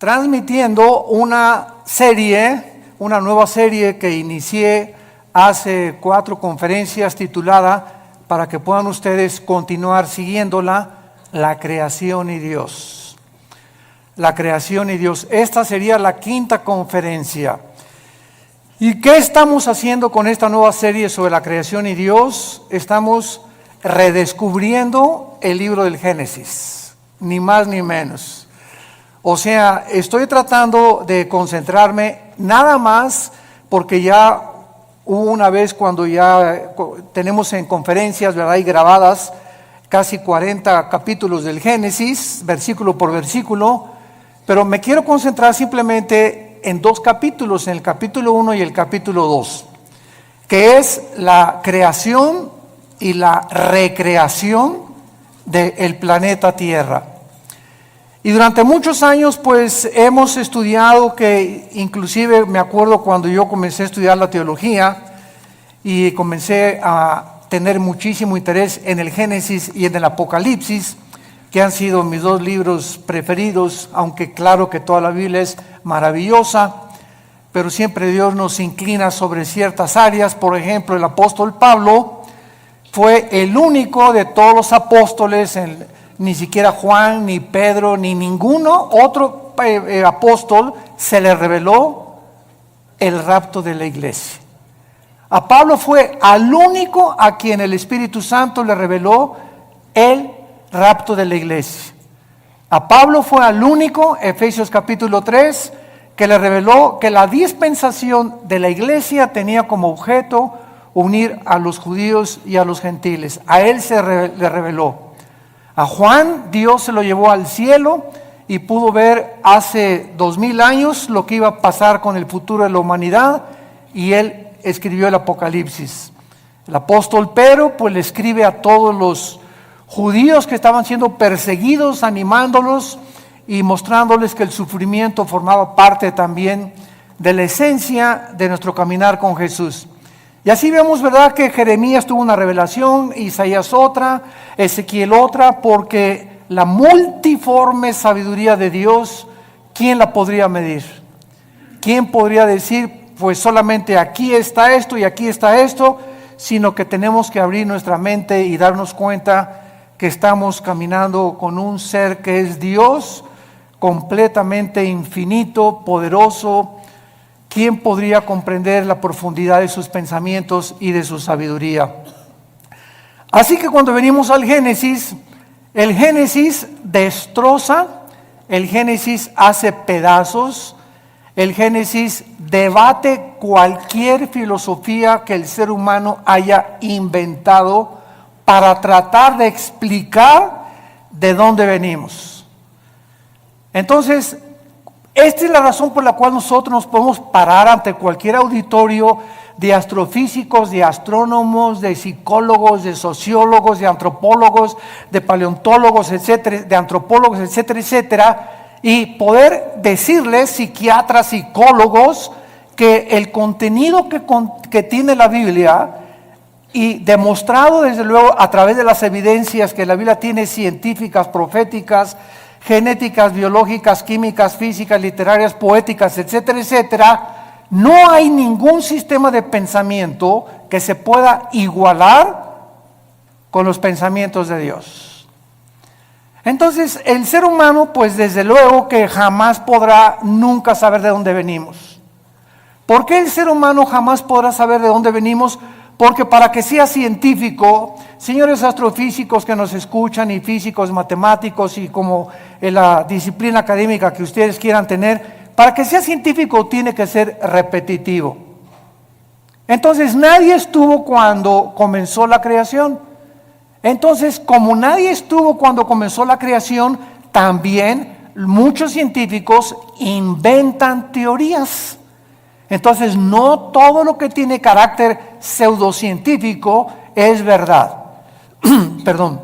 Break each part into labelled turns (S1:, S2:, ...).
S1: transmitiendo una nueva serie que inicié hace 4 conferencias titulada, para que puedan ustedes continuar siguiéndola, La creación y Dios. La creación y Dios. Esta sería la 5ª conferencia. ¿Y qué estamos haciendo con esta nueva serie sobre la creación y Dios? Estamos redescubriendo el libro del Génesis, ni más ni menos. O sea, estoy tratando de concentrarme nada más porque ya hubo una vez cuando ya tenemos en conferencias, ¿verdad?, y grabadas casi 40 capítulos del Génesis, versículo por versículo, pero me quiero concentrar simplemente en 2 capítulos, en el capítulo 1 y el capítulo 2, que es la creación y la recreación del planeta Tierra. Y durante muchos años pues hemos estudiado, que inclusive me acuerdo cuando yo comencé a estudiar la teología y comencé a tener muchísimo interés en el Génesis y en el Apocalipsis, que han sido mis 2 libros preferidos, aunque claro que toda la Biblia es maravillosa, pero siempre Dios nos inclina sobre ciertas áreas. Por ejemplo, el apóstol Pablo fue el único de todos los apóstoles, ni siquiera Juan, ni Pedro, ni ninguno otro apóstol se le reveló el rapto de la iglesia. A Pablo fue al único a quien el Espíritu Santo le reveló el rapto de la iglesia. A Pablo fue al único, Efesios capítulo 3, que le reveló que la dispensación de la iglesia tenía como objeto unir a los judíos y a los gentiles. A él le reveló. A Juan Dios se lo llevó al cielo y pudo ver hace 2000 años lo que iba a pasar con el futuro de la humanidad, y él escribió el Apocalipsis. El apóstol Pedro pues le escribe a todos los judíos que estaban siendo perseguidos, animándolos y mostrándoles que el sufrimiento formaba parte también de la esencia de nuestro caminar con Jesús. Y así vemos, ¿verdad?, que Jeremías tuvo una revelación, Isaías otra, Ezequiel otra, porque la multiforme sabiduría de Dios, ¿quién la podría medir? ¿Quién podría decir, pues solamente aquí está esto y aquí está esto? Sino que tenemos que abrir nuestra mente y darnos cuenta que estamos caminando con un ser que es Dios, completamente infinito, poderoso. ¿Quién podría comprender la profundidad de sus pensamientos y de su sabiduría? Así que cuando venimos al Génesis, el Génesis destroza, el Génesis hace pedazos, el Génesis debate cualquier filosofía que el ser humano haya inventado para tratar de explicar de dónde venimos. Entonces, esta es la razón por la cual nosotros nos podemos parar ante cualquier auditorio de astrofísicos, de astrónomos, de psicólogos, de sociólogos, de antropólogos, de paleontólogos, etcétera, de antropólogos, etcétera, etcétera, y poder decirles, psiquiatras, psicólogos, que el contenido que tiene la Biblia, y demostrado desde luego a través de las evidencias que la Biblia tiene, científicas, proféticas, genéticas, biológicas, químicas, físicas, literarias, poéticas, etcétera, etcétera, no hay ningún sistema de pensamiento que se pueda igualar con los pensamientos de Dios. Entonces, el ser humano, pues desde luego que jamás podrá nunca saber de dónde venimos. ¿Por qué el ser humano jamás podrá saber de dónde venimos? Porque para que sea científico, señores astrofísicos que nos escuchan, y físicos, matemáticos, y como en la disciplina académica que ustedes quieran tener, para que sea científico tiene que ser repetitivo. Entonces nadie estuvo cuando comenzó la creación. Entonces, como nadie estuvo cuando comenzó la creación, también muchos científicos inventan teorías. Entonces, no todo lo que tiene carácter pseudocientífico es verdad. Perdón.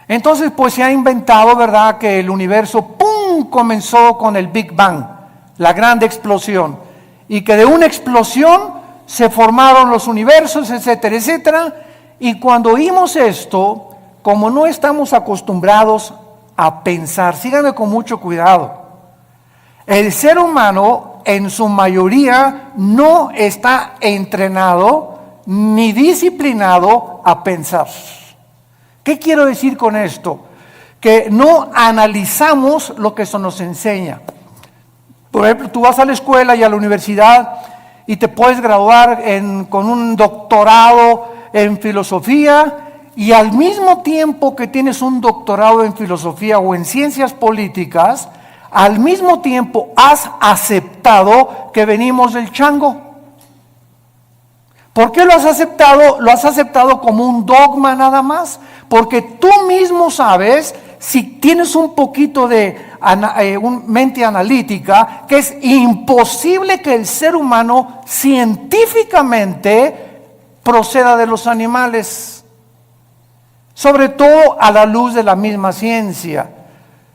S1: Entonces, pues se ha inventado, ¿verdad?, que el universo, ¡pum!, comenzó con el Big Bang, la gran explosión, y que de una explosión se formaron los universos, etcétera, etcétera. Y cuando oímos esto, como no estamos acostumbrados a pensar, síganme con mucho cuidado, El ser humano en su mayoría no está entrenado ni disciplinado a pensar. ¿Qué quiero decir con esto? Que no analizamos lo que eso nos enseña. Por ejemplo, tú vas a la escuela y a la universidad y te puedes graduar con un doctorado en filosofía, y al mismo tiempo que tienes un doctorado en filosofía o en ciencias políticas, al mismo tiempo has aceptado que venimos del chango. ¿Por qué lo has aceptado? Lo has aceptado como un dogma nada más, porque tú mismo sabes, si tienes un poquito de mente analítica, que es imposible que el ser humano científicamente proceda de los animales, sobre todo a la luz de la misma ciencia.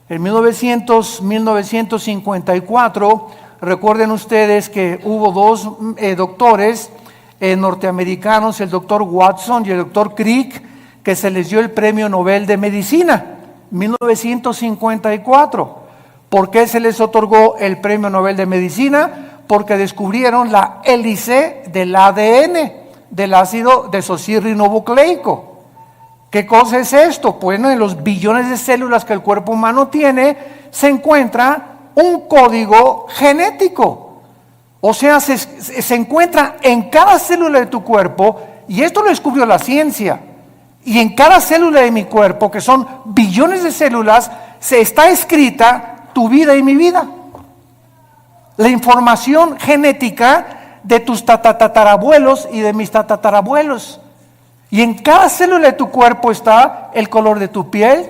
S1: En 1954, recuerden ustedes que hubo dos doctores norteamericanos, el doctor Watson y el doctor Crick, que se les dio el premio Nobel de Medicina, 1954. ¿Por qué se les otorgó el premio Nobel de Medicina? Porque descubrieron la hélice del ADN, del ácido desoxirribonucleico. ¿Qué cosa es esto? Bueno, en los billones de células que el cuerpo humano tiene, se encuentra un código genético. O sea, se encuentra en cada célula de tu cuerpo, y esto lo descubrió la ciencia. Y en cada célula de mi cuerpo, que son billones de células, se está escrita tu vida y mi vida. La información genética de tus tatarabuelos y de mis tatarabuelos. Y en cada célula de tu cuerpo está el color de tu piel,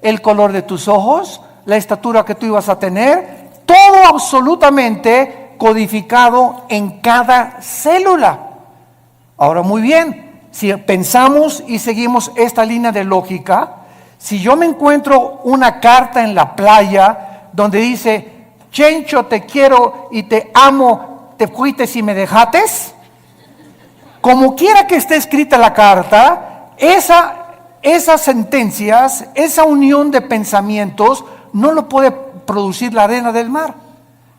S1: el color de tus ojos, la estatura que tú ibas a tener, todo absolutamente codificado en cada célula. Ahora, muy bien, si pensamos y seguimos esta línea de lógica, si yo me encuentro una carta en la playa donde dice, Chencho, te quiero y te amo, te fuiste y me dejates, como quiera que esté escrita la carta, esas sentencias, esa unión de pensamientos, no lo puede producir la arena del mar.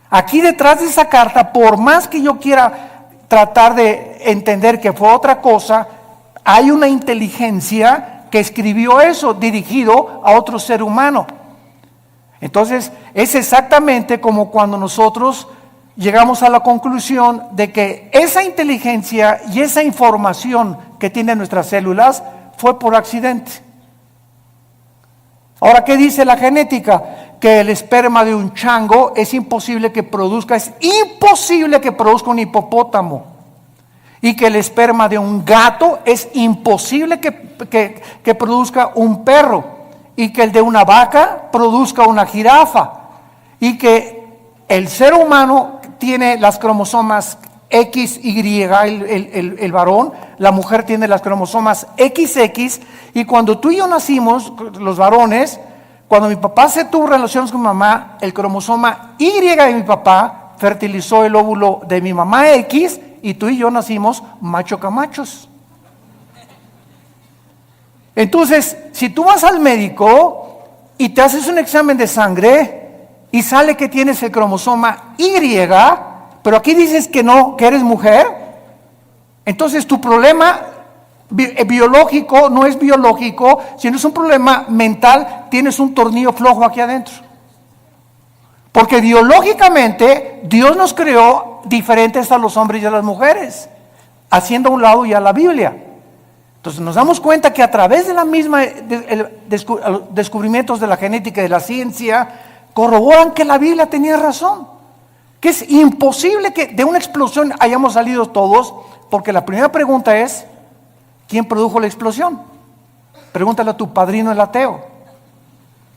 S1: Aquí detrás de esa carta, por más que yo quiera tratar de entender que fue otra cosa, hay una inteligencia que escribió eso, dirigido a otro ser humano. Entonces, es exactamente como cuando nosotros llegamos a la conclusión de que esa inteligencia y esa información que tienen nuestras células fue por accidente. Ahora, ¿qué dice la genética? Que el esperma de un chango es imposible que produzca un hipopótamo. Y que el esperma de un gato es imposible que produzca un perro. Y que el de una vaca produzca una jirafa. Y que el ser humano tiene las cromosomas XY, el varón, la mujer tiene las cromosomas XX, y cuando tú y yo nacimos, los varones, cuando mi papá se tuvo relaciones con mi mamá, el cromosoma Y de mi papá fertilizó el óvulo de mi mamá X, y tú y yo nacimos macho camachos. Entonces, si tú vas al médico y te haces un examen de sangre y sale que tienes el cromosoma Y, pero aquí dices que no, que eres mujer, entonces tu problema biológico no es biológico, sino es un problema mental, tienes un tornillo flojo aquí adentro. Porque biológicamente Dios nos creó diferentes a los hombres y a las mujeres, haciendo a un lado ya la Biblia. Entonces nos damos cuenta que a través de la misma descubrimientos de la genética y de la ciencia, corroboran que la Biblia tenía razón, que es imposible que de una explosión hayamos salido todos, porque la primera pregunta es, ¿quién produjo la explosión? Pregúntale a tu padrino el ateo.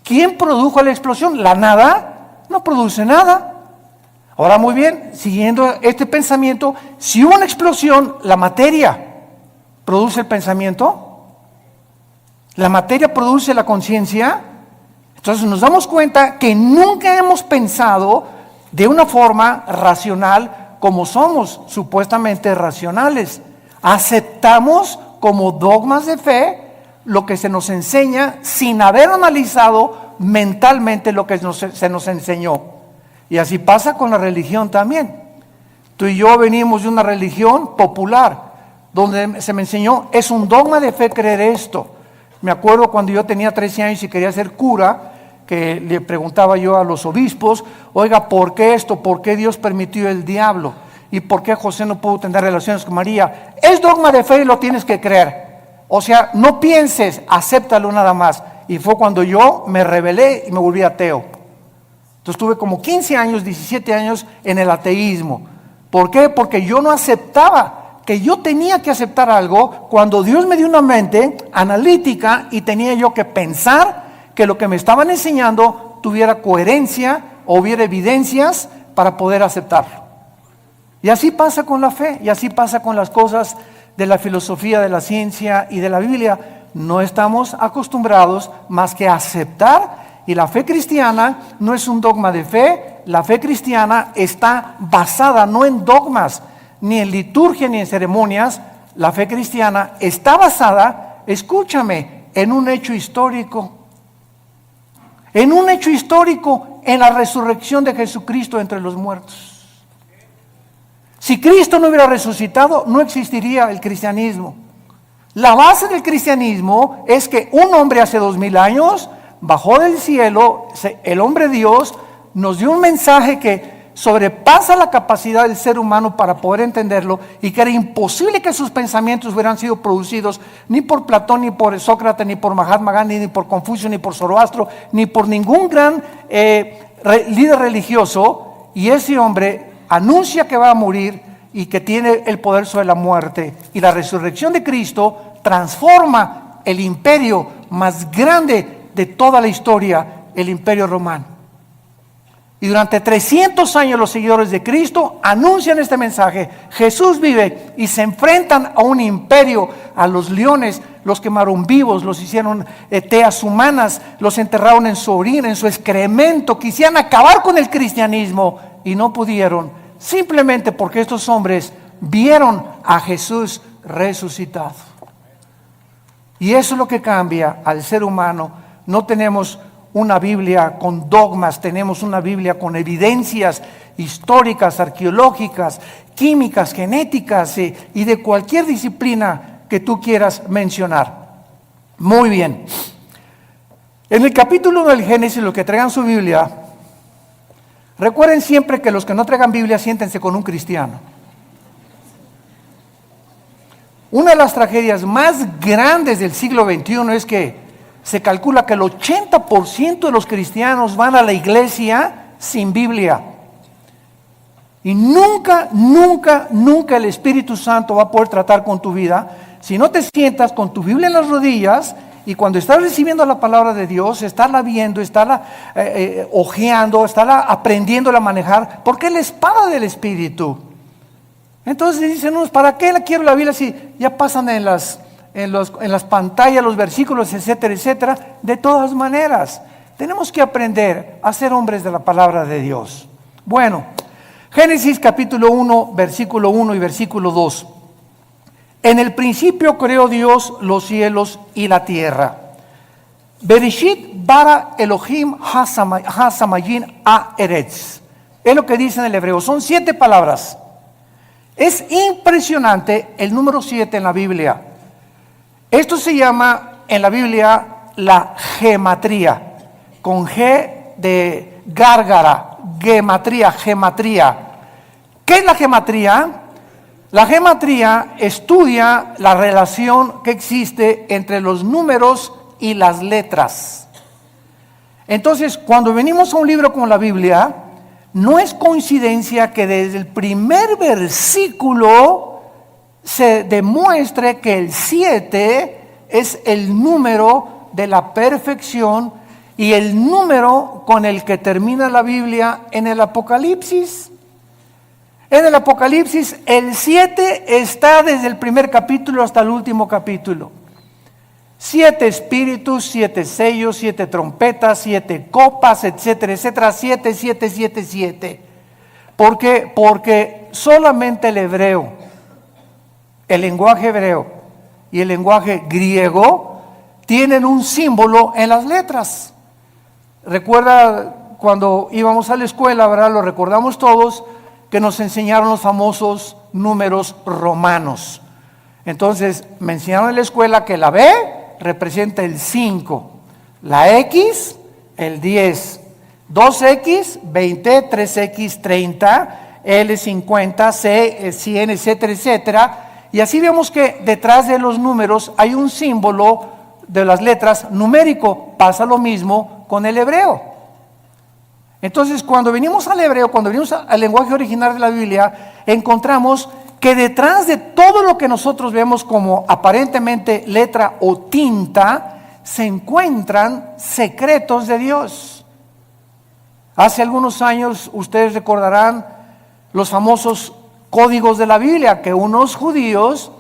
S1: ¿Quién produjo la explosión? ¿La nada? No produce nada. Ahora, muy bien, siguiendo este pensamiento, si hubo una explosión, la materia produce el pensamiento, la materia produce la conciencia. Entonces nos damos cuenta que nunca hemos pensado de una forma racional como somos supuestamente racionales. Aceptamos como dogmas de fe lo que se nos enseña sin haber analizado mentalmente lo que se nos enseñó. Y así pasa con la religión también. Tú y yo venimos de una religión popular, donde se me enseñó, es un dogma de fe creer esto. Me acuerdo cuando yo tenía 13 años y quería ser cura, que le preguntaba yo a los obispos, oiga, ¿por qué esto? ¿Por qué Dios permitió el diablo? ¿Y por qué José no pudo tener relaciones con María? Es dogma de fe y lo tienes que creer. O sea, no pienses, acéptalo nada más. Y fue cuando yo me rebelé y me volví ateo. Entonces tuve como 15 años, 17 años en el ateísmo. ¿Por qué? Porque yo no aceptaba que yo tenía que aceptar algo cuando Dios me dio una mente analítica y tenía yo que pensar que lo que me estaban enseñando tuviera coherencia o hubiera evidencias para poder aceptarlo. Y así pasa con la fe, y así pasa con las cosas de la filosofía, de la ciencia y de la Biblia. No estamos acostumbrados más que a aceptar, y la fe cristiana no es un dogma de fe. La fe cristiana está basada no en dogmas, ni en liturgia, ni en ceremonias. La fe cristiana está basada, escúchame, en un hecho histórico. En un hecho histórico, en la resurrección de Jesucristo entre los muertos. Si Cristo no hubiera resucitado, no existiría el cristianismo. La base del cristianismo es que un hombre hace 2000 años bajó del cielo, el hombre Dios nos dio un mensaje que sobrepasa la capacidad del ser humano para poder entenderlo, y que era imposible que sus pensamientos hubieran sido producidos ni por Platón, ni por Sócrates, ni por Mahatma Gandhi, ni por Confucio, ni por Zoroastro, ni por ningún gran líder religioso. Y ese hombre anuncia que va a morir y que tiene el poder sobre la muerte, y la resurrección de Cristo transforma el imperio más grande de toda la historia, el imperio romano. Y durante 300 años los seguidores de Cristo anuncian este mensaje: Jesús vive, y se enfrentan a un imperio, a los leones. Los quemaron vivos, los hicieron teas humanas, los enterraron en su orina, en su excremento. Quisieran acabar con el cristianismo y no pudieron, simplemente porque estos hombres vieron a Jesús resucitado. Y eso es lo que cambia al ser humano. No tenemos una Biblia con dogmas, tenemos una Biblia con evidencias históricas, arqueológicas, químicas, genéticas y de cualquier disciplina que tú quieras mencionar. Muy bien. En el capítulo 1 del Génesis, los que traigan su Biblia, recuerden siempre que los que no traigan Biblia, siéntense con un cristiano. Una de las tragedias más grandes del siglo XXI es que se calcula que el 80% de los cristianos van a la iglesia sin Biblia. Y nunca el Espíritu Santo va a poder tratar con tu vida si no te sientas con tu Biblia en las rodillas, y cuando estás recibiendo la palabra de Dios, estarla viendo, estarla hojeando, estarla aprendiéndola a manejar, porque es la espada del Espíritu. Entonces dicen unos, ¿para qué quiero la Biblia si ya pasan en las pantallas los versículos, etcétera, etcétera? De todas maneras, tenemos que aprender a ser hombres de la palabra de Dios. Bueno, Génesis capítulo 1, versículo 1 y versículo 2. En el principio creó Dios los cielos y la tierra. Bereshit bara Elohim hasamayin haaretz. Es lo que dice en el hebreo. Son 7 palabras. Es impresionante el número 7 en la Biblia. Esto se llama en la Biblia la gematría, con G de gárgara, gematría. ¿Qué es la gematría? La gematría estudia la relación que existe entre los números y las letras. Entonces, cuando venimos a un libro como la Biblia, no es coincidencia que desde el primer versículo se demuestre que el 7 es el número de la perfección y el número con el que termina la Biblia en el Apocalipsis. En el Apocalipsis el 7 está desde el primer capítulo hasta el último capítulo. 7 espíritus, 7 sellos, 7 trompetas, 7 copas, etcétera, etcétera. 7, 7, 7, 7. ¿Por qué? Porque solamente el hebreo, el lenguaje hebreo y el lenguaje griego tienen un símbolo en las letras. Recuerda cuando íbamos a la escuela, ¿verdad? Lo recordamos todos, que nos enseñaron los famosos números romanos. Entonces, me enseñaron en la escuela que la B representa el 5, la X, el 10, 2X, 20, 3X, 30, L, 50, C, 100, etcétera, etcétera. Y así vemos que detrás de los números hay un símbolo de las letras numérico. Pasa lo mismo con el hebreo. Entonces, cuando venimos al hebreo, cuando venimos al lenguaje original de la Biblia, encontramos que detrás de todo lo que nosotros vemos como aparentemente letra o tinta, se encuentran secretos de Dios. Hace algunos años, ustedes recordarán los famosos códigos de la Biblia, que unos judíos,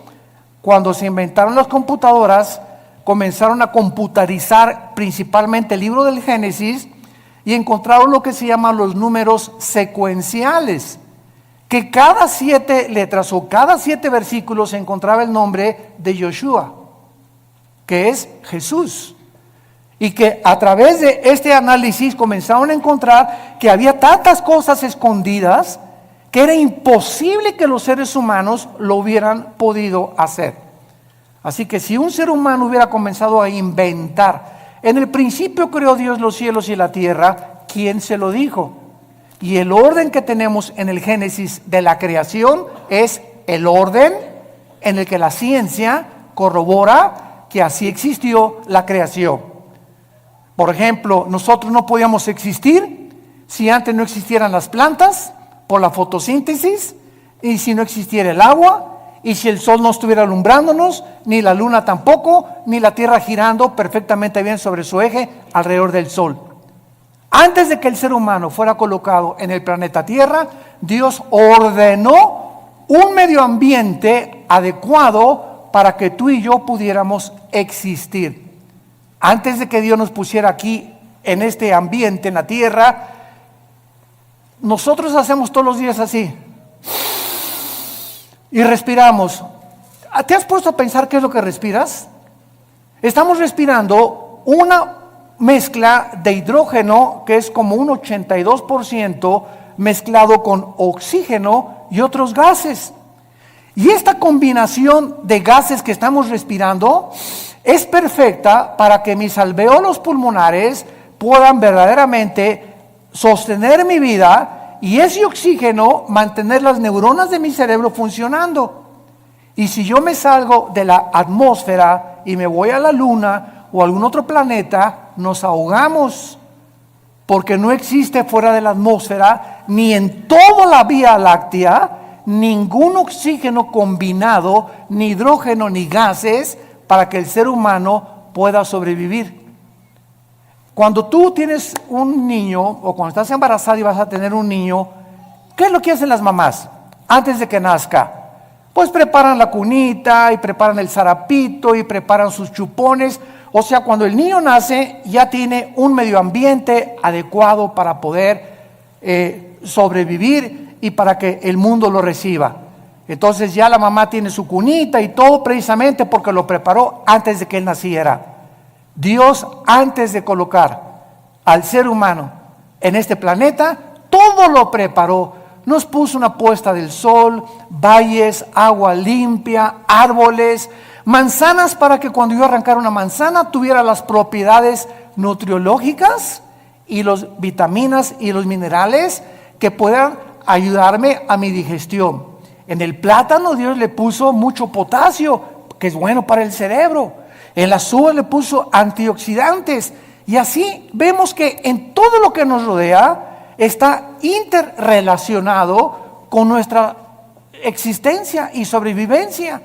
S1: cuando se inventaron las computadoras, comenzaron a computarizar principalmente el libro del Génesis y encontraron lo que se llaman los números secuenciales, que cada 7 letras o cada 7 versículos se encontraba el nombre de Yoshua, que es Jesús. Y que a través de este análisis comenzaron a encontrar que había tantas cosas escondidas que era imposible que los seres humanos lo hubieran podido hacer. Así que si un ser humano hubiera comenzado a inventar, en el principio creó Dios los cielos y la tierra, ¿quién se lo dijo? Y el orden que tenemos en el Génesis de la creación es el orden en el que la ciencia corrobora que así existió la creación. Por ejemplo, nosotros no podíamos existir si antes no existieran las plantas por la fotosíntesis, y si no existiera el agua, y si el sol no estuviera alumbrándonos, ni la luna tampoco, ni la tierra girando perfectamente bien sobre su eje alrededor del sol. Antes de que el ser humano fuera colocado en el planeta Tierra, Dios ordenó un medio ambiente adecuado para que tú y yo pudiéramos existir. Antes de que Dios nos pusiera aquí en este ambiente, en la tierra, nosotros hacemos todos los días así y respiramos. ¿Te has puesto a pensar qué es lo que respiras? Estamos respirando una mezcla de hidrógeno que es como un 82% mezclado con oxígeno y otros gases. Y esta combinación de gases que estamos respirando es perfecta para que mis alvéolos pulmonares puedan verdaderamente sostener mi vida y ese oxígeno mantener las neuronas de mi cerebro funcionando. Y si yo me salgo de la atmósfera y me voy a la luna o a algún otro planeta, nos ahogamos, porque no existe fuera de la atmósfera ni en toda la Vía Láctea ningún oxígeno combinado, ni hidrógeno ni gases para que el ser humano pueda sobrevivir. Cuando tú tienes un niño o cuando estás embarazada y vas a tener un niño, ¿qué es lo que hacen las mamás antes de que nazca? Pues preparan la cunita y preparan el zarapito y preparan sus chupones. O sea, cuando el niño nace ya tiene un medio ambiente adecuado para poder sobrevivir y para que el mundo lo reciba. Entonces ya la mamá tiene su cunita y todo precisamente porque lo preparó antes de que él naciera. Dios, antes de colocar al ser humano en este planeta, todo lo preparó. Nos puso una puesta del sol, valles, agua limpia, árboles, manzanas para que cuando yo arrancara una manzana tuviera las propiedades nutriológicas y las vitaminas y los minerales que puedan ayudarme a mi digestión. En el plátano Dios le puso mucho potasio, que es bueno para el cerebro. En las uvas le puso antioxidantes. Y así vemos que en todo lo que nos rodea está interrelacionado con nuestra existencia y sobrevivencia.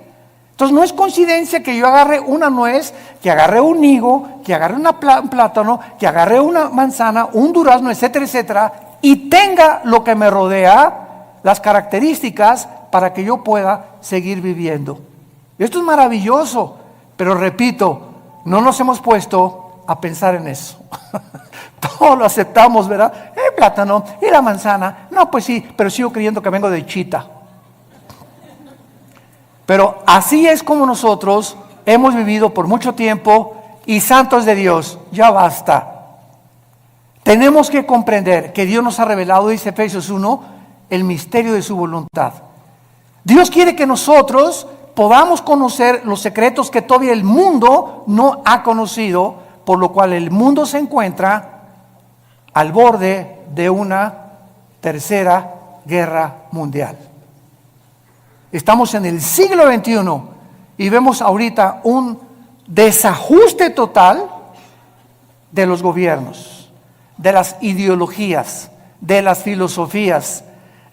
S1: Entonces no es coincidencia que yo agarre una nuez, que agarre un higo, que agarre un plátano, que agarre una manzana, un durazno, etcétera, etcétera, y tenga lo que me rodea, las características para que yo pueda seguir viviendo. Esto es maravilloso, pero repito, no nos hemos puesto a pensar en eso. Todo lo aceptamos, ¿verdad? El plátano y la manzana, no, pues sí, pero sigo creyendo que vengo de Chita. Pero así es como nosotros hemos vivido por mucho tiempo y santos de Dios, ya basta. tenemos que comprender que Dios nos ha revelado, dice Efesios 1, el misterio de su voluntad. Dios quiere que nosotros podamos conocer los secretos que todavía el mundo no ha conocido, por lo cual el mundo se encuentra al borde de una tercera guerra mundial. Estamos en el siglo XXI y vemos ahorita un desajuste total de los gobiernos, de las ideologías, de las filosofías.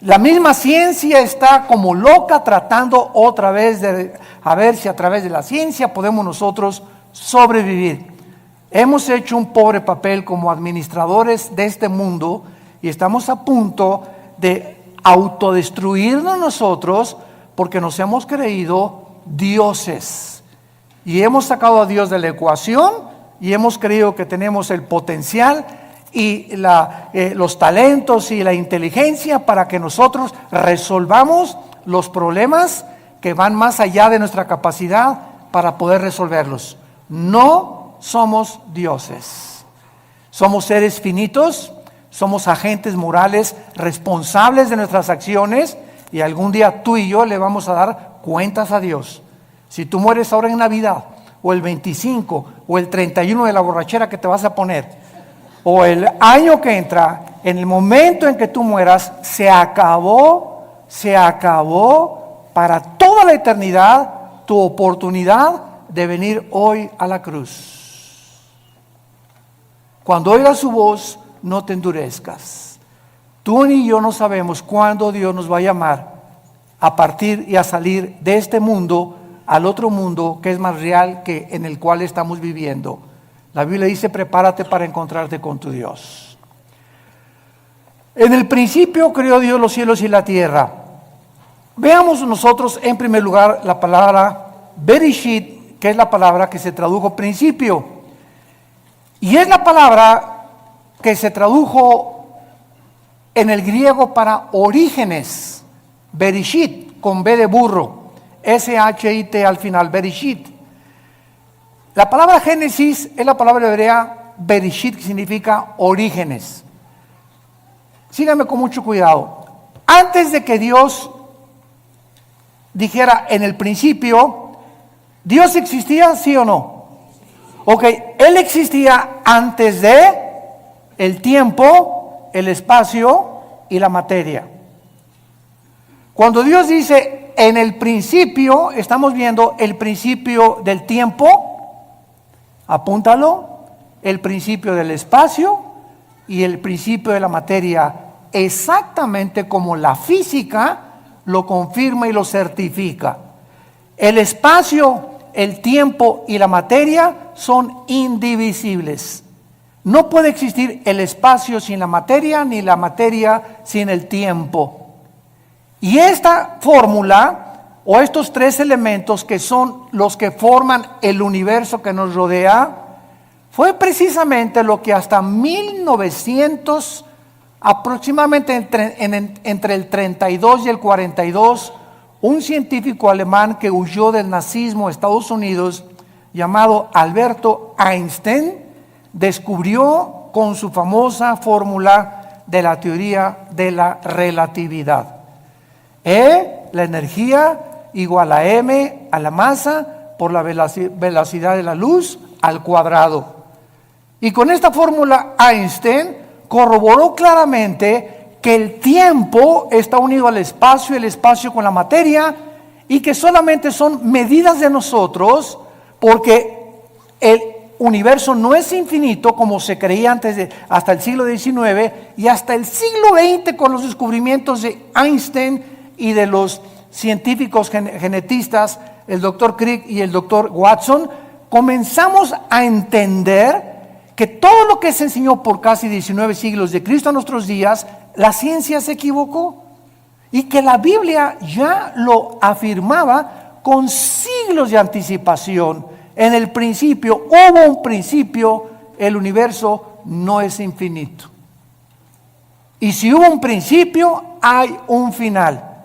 S1: La misma ciencia está como loca tratando otra vez de a ver si a través de la ciencia podemos nosotros sobrevivir. Hemos hecho un pobre papel como administradores de este mundo y estamos a punto de autodestruirnos nosotros porque nos hemos creído dioses. Y hemos sacado a Dios de la ecuación y hemos creído que tenemos el potencial y los talentos y la inteligencia para que nosotros resolvamos los problemas que van más allá de nuestra capacidad para poder resolverlos. No somos dioses. Somos seres finitos, somos agentes morales responsables de nuestras acciones y algún día tú y yo le vamos a dar cuentas a Dios. Si tú mueres ahora en Navidad, o el 25, o el 31 de la borrachera que te vas a poner, o el año que entra, en el momento en que tú mueras, se acabó para toda la eternidad tu oportunidad de venir hoy a la cruz. Cuando oigas su voz, no te endurezcas. Tú ni yo no sabemos cuándo Dios nos va a llamar a partir y a salir de este mundo al otro mundo que es más real que en el cual estamos viviendo. La Biblia dice, prepárate para encontrarte con tu Dios. En el principio creó Dios los cielos y la tierra. Veamos nosotros en primer lugar la palabra Bereshit, que es la palabra que se tradujo principio. Y es la palabra que se tradujo en el griego para orígenes. Bereshit, con B de burro. S-H-I-T al final, Bereshit. La palabra Génesis es la palabra hebrea Bereshit, que significa orígenes. Síganme con mucho cuidado. Antes de que Dios dijera en el principio, ¿Dios existía, sí o no? Ok, Él existía antes de el tiempo, el espacio y la materia. Cuando Dios dice en el principio, estamos viendo el principio del tiempo, apúntalo, el principio del espacio y el principio de la materia, exactamente como la física lo confirma y lo certifica. El espacio, el tiempo y la materia son indivisibles. No puede existir el espacio sin la materia, ni la materia sin el tiempo. Y esta fórmula, o estos tres elementos que son los que forman el universo que nos rodea, fue precisamente lo que hasta 1900, aproximadamente entre el 32 y el 42, un científico alemán que huyó del nazismo a Estados Unidos, llamado Alberto Einstein, descubrió con su famosa fórmula de la teoría de la relatividad. E, la energía, igual a m a la masa por la velocidad de la luz al cuadrado. Y con esta fórmula Einstein corroboró claramente que el tiempo está unido al espacio y el espacio con la materia y que solamente son medidas de nosotros porque el universo no es infinito como se creía hasta el siglo XIX y hasta el siglo XX con los descubrimientos de Einstein y de los científicos genetistas, el doctor Crick y el doctor Watson, comenzamos a entender que todo lo que se enseñó por casi 19 siglos de Cristo a nuestros días, la ciencia se equivocó y que la Biblia ya lo afirmaba con siglos de anticipación. En el principio, hubo un principio, el universo no es infinito. Y si hubo un principio, hay un final.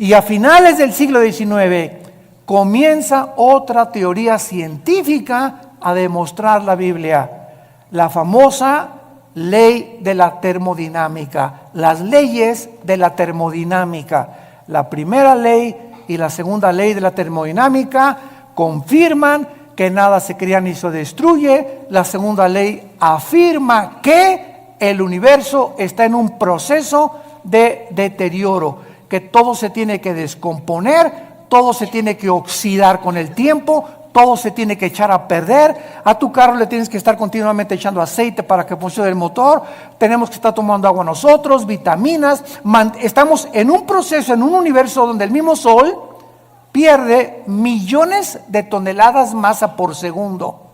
S1: Y a finales del siglo XIX comienza otra teoría científica a demostrar la Biblia, la famosa ley de la termodinámica, las leyes de la termodinámica. La primera ley y la segunda ley de la termodinámica confirman que nada se crea ni se destruye. La segunda ley afirma que el universo está en un proceso de deterioro, que todo se tiene que descomponer, todo se tiene que oxidar con el tiempo, todo se tiene que echar a perder. A tu carro le tienes que estar continuamente echando aceite para que funcione el motor. Tenemos que estar tomando agua nosotros, vitaminas. Estamos en un proceso, en un universo donde el mismo Sol pierde millones de toneladas masa por segundo.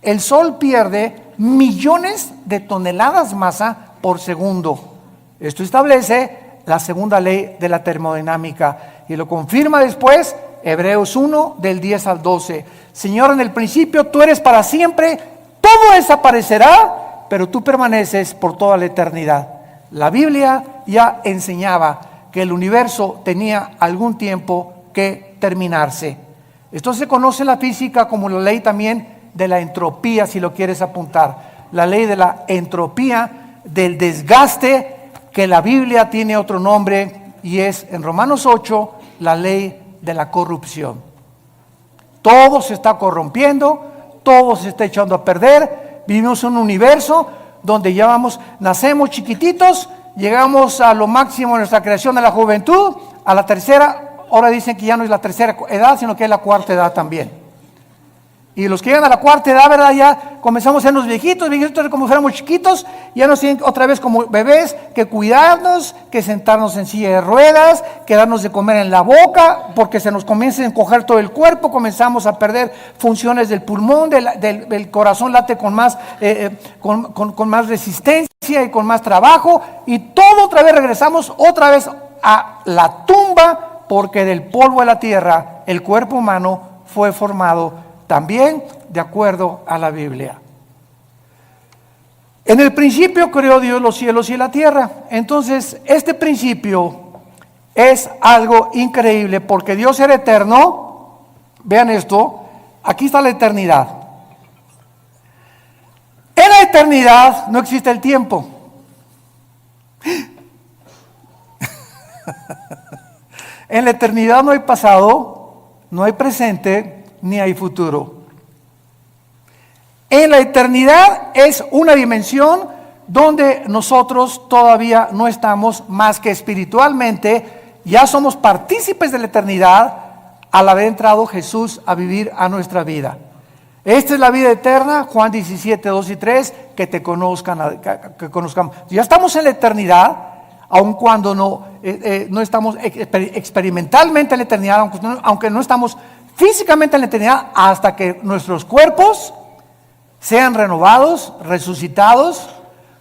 S1: El Sol pierde millones de toneladas masa por segundo. Esto establece la segunda ley de la termodinámica y lo confirma después Hebreos 1 del 10 al 12. Señor, en el principio tú eres para siempre, todo desaparecerá, pero tú permaneces por toda la eternidad. La Biblia ya enseñaba que el universo tenía algún tiempo que terminarse. Esto se conoce en la física como la ley también de la entropía, si lo quieres apuntar. La ley de la entropía, del desgaste, que la Biblia tiene otro nombre y es en Romanos 8 la ley de la corrupción. Todo se está corrompiendo, todo se está echando a perder. Vivimos en un universo donde ya nacemos chiquititos, llegamos a lo máximo de nuestra creación de la juventud, a la tercera, ahora dicen que ya no es la tercera edad, sino que es la cuarta edad también. Y los que llegan a la cuarta edad, ¿verdad? Ya comenzamos a ser los viejitos como fuéramos chiquitos, ya nos tienen otra vez como bebés, que cuidarnos, que sentarnos en silla de ruedas, que darnos de comer en la boca, porque se nos comienza a encoger todo el cuerpo, comenzamos a perder funciones del pulmón, del corazón late con más, con más resistencia y con más trabajo, y todo otra vez regresamos otra vez a la tumba, porque del polvo de la tierra el cuerpo humano fue formado también de acuerdo a la Biblia. En el principio creó Dios los cielos y la tierra. Entonces, este principio es algo increíble porque Dios era eterno. Vean esto, aquí está la eternidad. En la eternidad no existe el tiempo. En la eternidad no hay pasado, no hay presente, ni hay futuro. En la eternidad es una dimensión donde nosotros todavía no estamos más que espiritualmente, ya somos partícipes de la eternidad al haber entrado Jesús a vivir a nuestra vida. Esta es la vida eterna, Juan 17, 2 y 3, que te conozcan, que conozcamos. Ya estamos en la eternidad, aun cuando no estamos experimentalmente en la eternidad, aunque no estamos físicamente en la eternidad, hasta que nuestros cuerpos sean renovados, resucitados,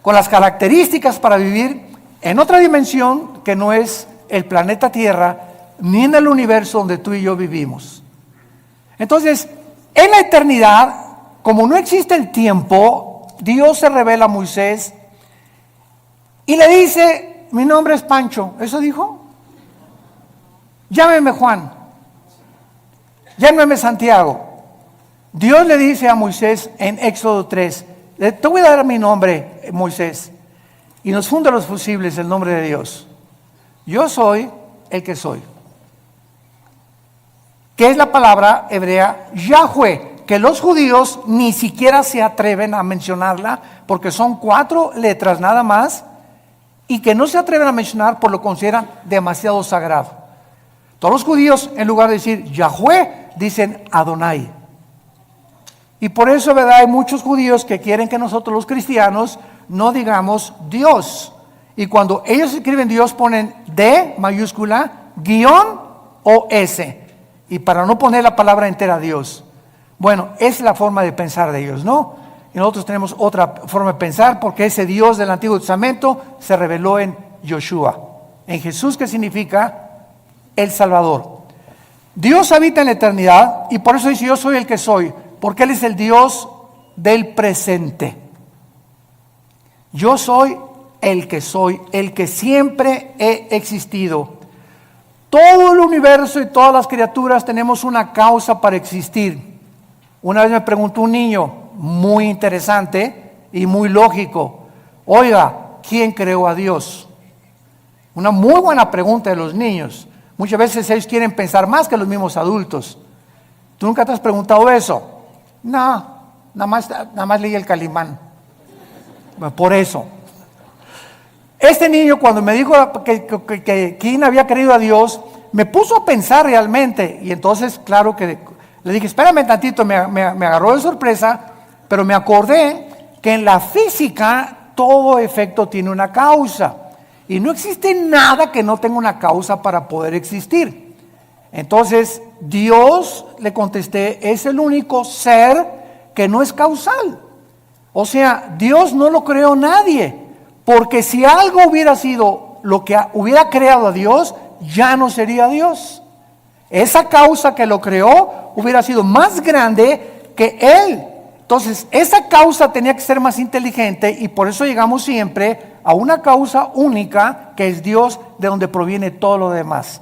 S1: con las características para vivir en otra dimensión que no es el planeta Tierra, ni en el universo donde tú y yo vivimos. Entonces, en la eternidad, como no existe el tiempo, Dios se revela a Moisés y le dice: mi nombre es Pancho. ¿Eso dijo? Llámeme Juan. Llámeme Santiago. Dios le dice a Moisés en Éxodo 3, te voy a dar mi nombre, Moisés, y nos funda los fusibles el nombre de Dios. Yo soy el que soy. Que es la palabra hebrea Yahweh, que los judíos ni siquiera se atreven a mencionarla, porque son 4 letras nada más, y que no se atreven a mencionar por lo que consideran demasiado sagrado. Todos los judíos, en lugar de decir Yahweh, dicen Adonai. Y por eso, ¿verdad?, hay muchos judíos que quieren que nosotros los cristianos no digamos Dios. Y cuando ellos escriben Dios ponen D mayúscula, guión o S. Y para no poner la palabra entera Dios. Bueno, es la forma de pensar de ellos, ¿no? Y nosotros tenemos otra forma de pensar, porque ese Dios del Antiguo Testamento se reveló en Yoshua, en Jesús, que significa el Salvador. Dios habita en la eternidad y por eso dice: yo soy el que soy, porque Él es el Dios del presente. Yo soy el que siempre he existido. Todo el universo y todas las criaturas tenemos una causa para existir. Una vez me preguntó un niño, muy interesante y muy lógico: Oiga, ¿quién creó a Dios? Una muy buena pregunta de los niños. Muchas veces ellos quieren pensar más que los mismos adultos. ¿Tú nunca te has preguntado eso? No, nada más leí el Calimán. Por eso. Este niño, cuando me dijo que quién había creído a Dios, me puso a pensar realmente. Y entonces, claro que le dije, espérame tantito, me agarró de sorpresa, pero me acordé que en la física todo efecto tiene una causa. Y no existe nada que no tenga una causa para poder existir. Entonces, Dios, le contesté, es el único ser que no es causal. O sea, Dios no lo creó nadie. Porque si algo hubiera sido lo que hubiera creado a Dios, ya no sería Dios. Esa causa que lo creó hubiera sido más grande que Él. Entonces, esa causa tenía que ser más inteligente y por eso llegamos siempre a una causa única que es Dios, de donde proviene todo lo demás.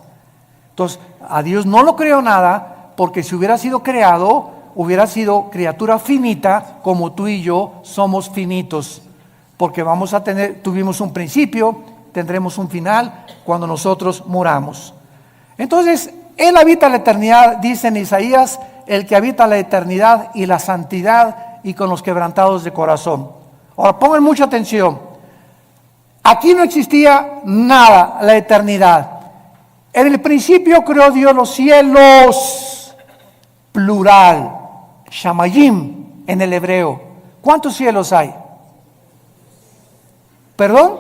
S1: Entonces, a Dios no lo creó nada, porque si hubiera sido creado, hubiera sido criatura finita, como tú y yo somos finitos, porque tuvimos un principio, tendremos un final cuando nosotros muramos. Entonces, Él habita la eternidad, dice en Isaías, el que habita la eternidad y la santidad y con los quebrantados de corazón. Ahora, pongan mucha atención. Aquí no existía nada, la eternidad. En el principio creó Dios los cielos, plural, shamayim en el hebreo. ¿Cuántos cielos hay? ¿Perdón?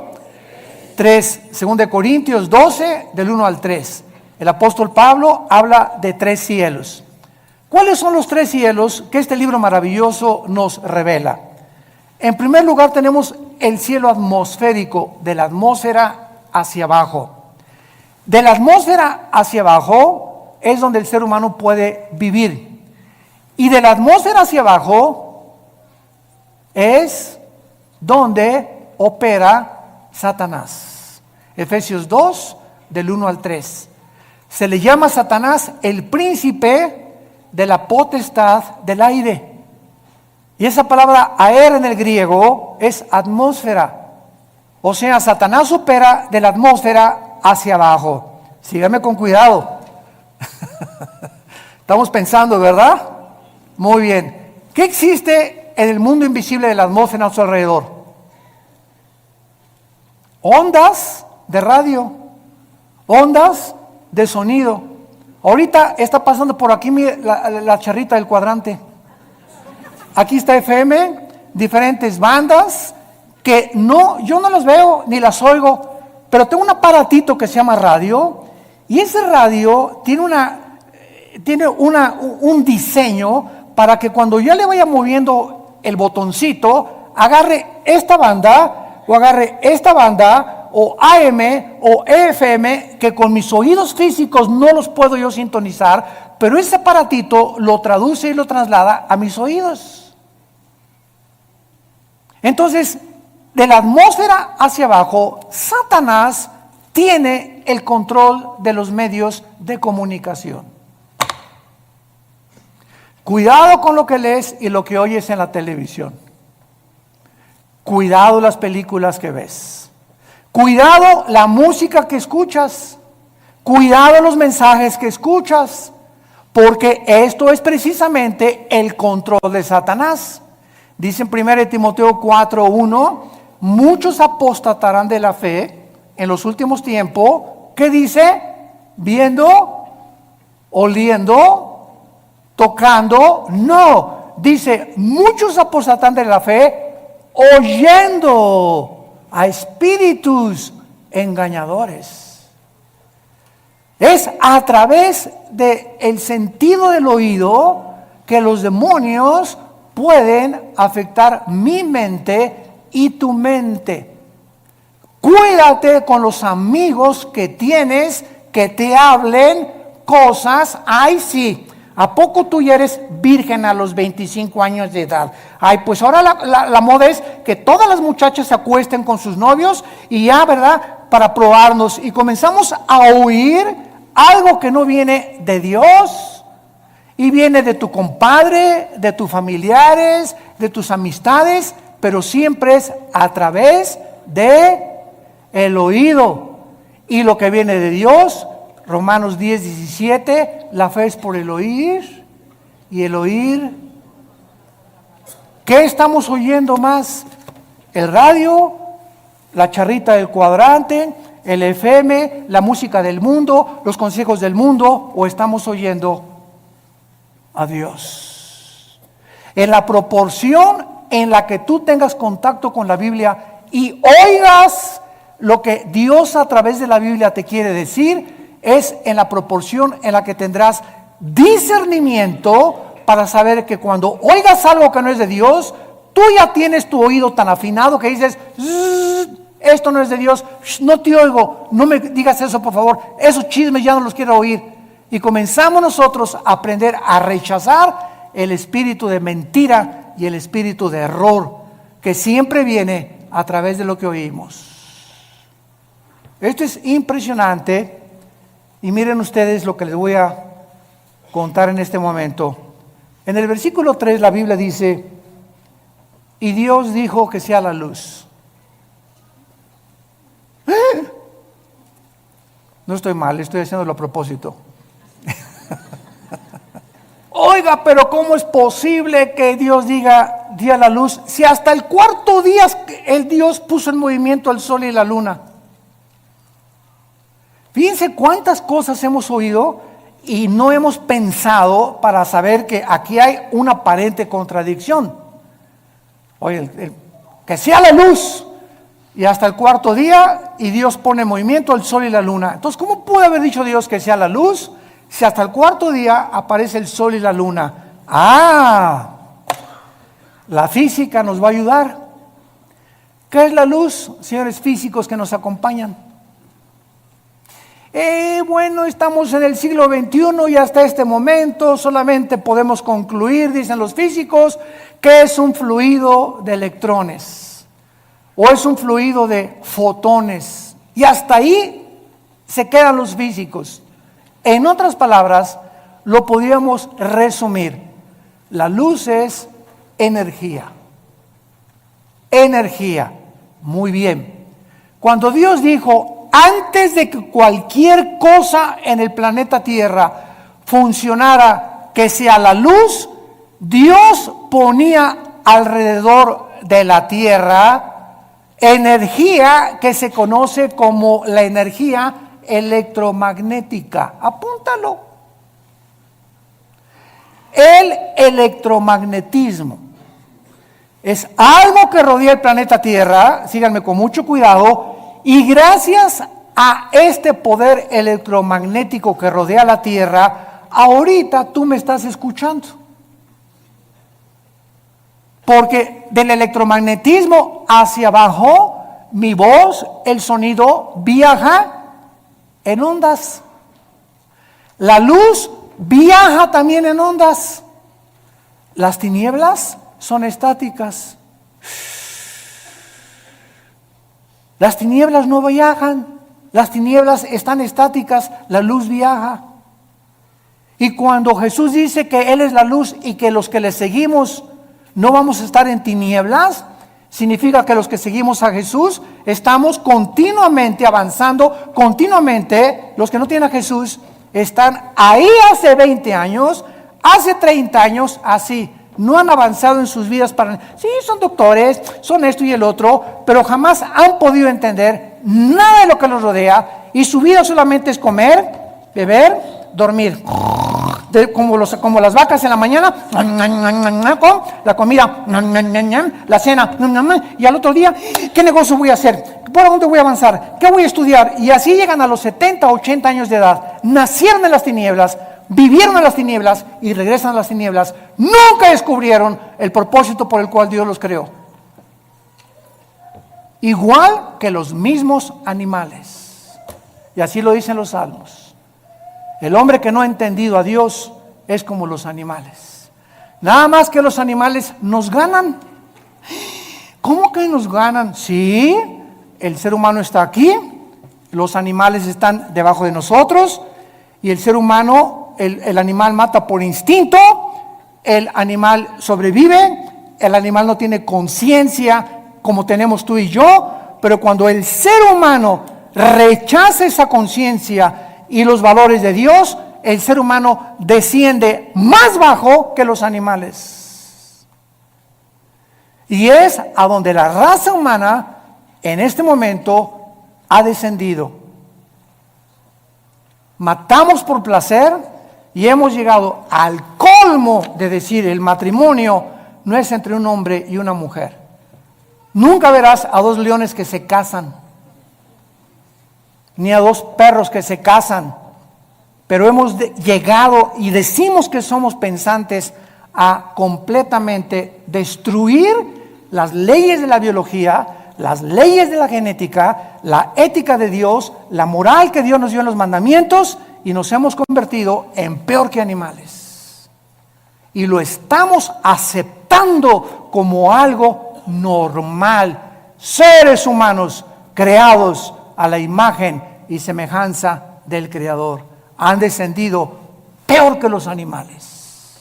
S1: 3, 2 Corintios 12, del 1 al 3. El apóstol Pablo habla de 3 cielos. ¿Cuáles son los 3 cielos que este libro maravilloso nos revela? En primer lugar tenemos el cielo atmosférico, de la atmósfera hacia abajo. De la atmósfera hacia abajo es donde el ser humano puede vivir. Y de la atmósfera hacia abajo es donde opera Satanás. Efesios 2, del 1 al 3. Se le llama a Satanás el príncipe de la potestad del aire. Y esa palabra aer en el griego es atmósfera. O sea, Satanás opera de la atmósfera hacia abajo. Sígame con cuidado. Estamos pensando, ¿verdad? Muy bien. ¿Qué existe en el mundo invisible de la atmósfera a su alrededor? Ondas de radio, ondas de sonido. Ahorita está pasando por aquí la charrita del cuadrante. Aquí está FM, diferentes bandas que yo no las veo ni las oigo, pero tengo un aparatito que se llama radio y ese radio tiene un diseño para que cuando yo le vaya moviendo el botoncito, agarre esta banda o agarre esta banda o AM o FM, que con mis oídos físicos no los puedo yo sintonizar, pero ese aparatito lo traduce y lo traslada a mis oídos. Entonces, de la atmósfera hacia abajo, Satanás tiene el control de los medios de comunicación. Cuidado con lo que lees y lo que oyes en la televisión. Cuidado las películas que ves. Cuidado la música que escuchas. Cuidado los mensajes que escuchas. Porque esto es precisamente el control de Satanás. Dice en 1 Timoteo 4:1, muchos apostatarán de la fe en los últimos tiempos. ¿Qué dice? Viendo, oliendo, tocando. No, dice, muchos apostatarán de la fe oyendo a espíritus engañadores. Es a través del sentido del oído que los demonios pueden afectar mi mente y tu mente. Cuídate con los amigos que tienes que te hablen cosas. Ay, sí, ¿a poco tú ya eres virgen a los 25 años de edad? Ay, pues ahora la moda es que todas las muchachas se acuesten con sus novios y ya, ¿verdad? Para probarnos. Y comenzamos a oír algo que no viene de Dios. Y viene de tu compadre, de tus familiares, de tus amistades, pero siempre es a través de el oído. Y lo que viene de Dios, Romanos 10:17, la fe es por el oír y el oír. ¿Qué estamos oyendo más? ¿El radio? ¿La charrita del cuadrante? ¿El FM? ¿La música del mundo? ¿Los consejos del mundo? ¿O estamos oyendo a Dios? En la proporción en la que tú tengas contacto con la Biblia y oigas lo que Dios a través de la Biblia te quiere decir, es en la proporción en la que tendrás discernimiento para saber que cuando oigas algo que no es de Dios, tú ya tienes tu oído tan afinado que dices, esto no es de Dios, no te oigo, no me digas eso por favor, esos chismes ya no los quiero oír. Y comenzamos nosotros a aprender a rechazar el espíritu de mentira y el espíritu de error que siempre viene a través de lo que oímos. Esto es impresionante y miren ustedes lo que les voy a contar en este momento. En el versículo 3 la Biblia dice, y Dios dijo que sea la luz. No estoy mal, estoy haciéndolo a propósito. Oiga, pero ¿cómo es posible que Dios diga día la luz si hasta el cuarto día el Dios puso en movimiento el sol y la luna? Fíjense cuántas cosas hemos oído y no hemos pensado para saber que aquí hay una aparente contradicción. Oye, que sea la luz y hasta el cuarto día y Dios pone en movimiento el sol y la luna. Entonces, ¿cómo puede haber dicho Dios que sea la luz si hasta el cuarto día aparece el sol y la luna? La física nos va a ayudar. ¿Qué es la luz, señores físicos que nos acompañan? Bueno, estamos en el siglo XXI y hasta este momento solamente podemos concluir, dicen los físicos, que es un fluido de electrones o es un fluido de fotones. Y hasta ahí se quedan los físicos. En otras palabras, lo podríamos resumir. La luz es energía. Energía. Muy bien. Cuando Dios dijo, antes de que cualquier cosa en el planeta Tierra funcionara, que sea la luz, Dios ponía alrededor de la Tierra energía que se conoce como la energía electromagnética. Apúntalo. El electromagnetismo es algo que rodea el planeta Tierra, síganme con mucho cuidado, y gracias a este poder electromagnético que rodea la Tierra, ahorita tú me estás escuchando. Porque del electromagnetismo hacia abajo, mi voz, el sonido, viaja en ondas. La luz viaja también en ondas. Las tinieblas son estáticas. Las tinieblas no viajan, las tinieblas están estáticas, la luz viaja. Y cuando Jesús dice que Él es la luz y que los que le seguimos no vamos a estar en tinieblas, significa que los que seguimos a Jesús estamos continuamente avanzando, continuamente. Los que no tienen a Jesús están ahí hace 20 años, hace 30 años, así. No han avanzado en sus vidas sí, son doctores, son esto y el otro, pero jamás han podido entender nada de lo que los rodea y su vida solamente es comer, beber, dormir. Como las vacas en la mañana, con la comida, la cena, y al otro día, ¿qué negocio voy a hacer? ¿Por dónde voy a avanzar? ¿Qué voy a estudiar? Y así llegan a los 70, 80 años de edad, nacieron en las tinieblas, vivieron en las tinieblas y regresan a las tinieblas. Nunca descubrieron el propósito por el cual Dios los creó. Igual que los mismos animales. Y así lo dicen los salmos. El hombre que no ha entendido a Dios es como los animales. Nada más que los animales nos ganan. ¿Cómo que nos ganan? Sí, el ser humano está aquí, los animales están debajo de nosotros y el ser humano, el animal mata por instinto, el animal sobrevive, el animal no tiene conciencia como tenemos tú y yo, pero cuando el ser humano rechaza esa conciencia y los valores de Dios, el ser humano desciende más bajo que los animales. Y es a donde la raza humana en este momento ha descendido. Matamos por placer y hemos llegado al colmo de decir el matrimonio no es entre un hombre y una mujer. Nunca verás a dos leones que se casan, ni a dos perros que se casan, pero hemos llegado y decimos que somos pensantes a completamente destruir las leyes de la biología, las leyes de la genética, la ética de Dios, la moral que Dios nos dio en los mandamientos, y nos hemos convertido en peor que animales. Y lo estamos aceptando como algo normal. Seres humanos creados a la imagen y semejanza del Creador han descendido peor que los animales.